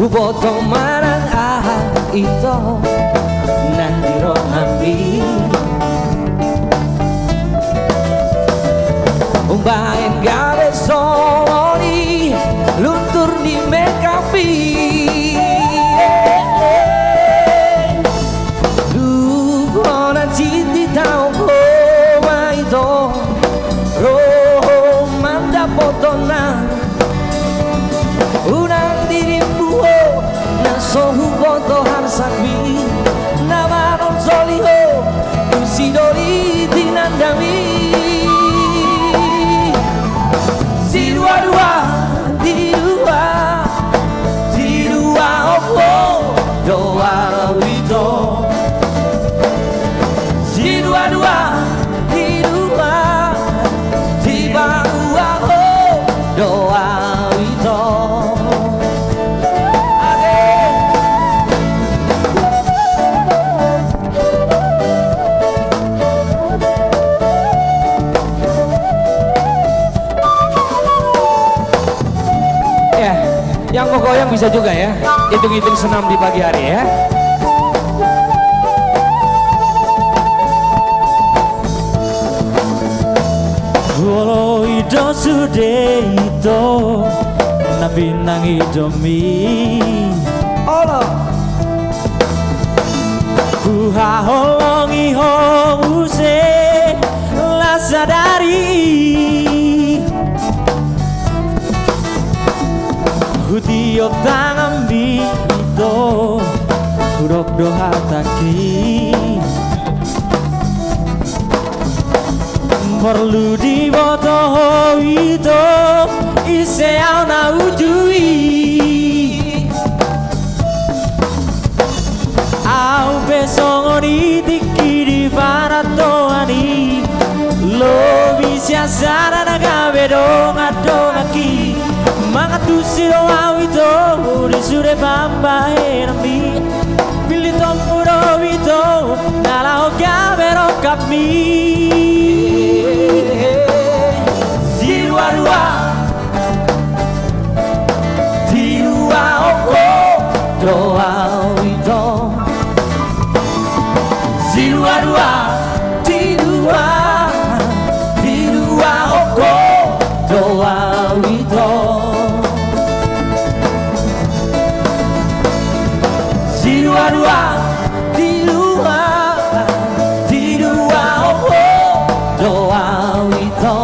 boto marang itu nandiro nami umbain gawe soli luntur di mekapi dukona cinti tau koma itu roho manda potona unang dirimu nasohu boto harsakmi namaron soliho usidori tinandami di dua opo doa wito di dua di bawah doa wito. Yang goyang bisa juga ya, hitung-hitung senam di pagi hari ya. Walau itu sudah itu nabi nang idomi Allah uha holongi ho use la sadari Hudio tangan di itu Hurok doha taki Perlu diboto itu Ise au na ujui Au besongo di tiki di baratoani Lo bisa sana nagabe donga donga ki Mga tusiro awito Urisure bamba enami Pilito muro wito Nalao gabero kami Dirua-dua Dirua oko Doa wito Dirua-dua Dirua Dirua oko Doa wito di dua opo doa wito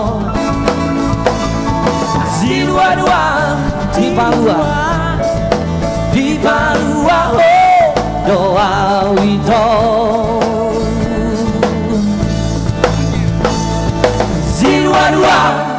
di palua doa wito di dua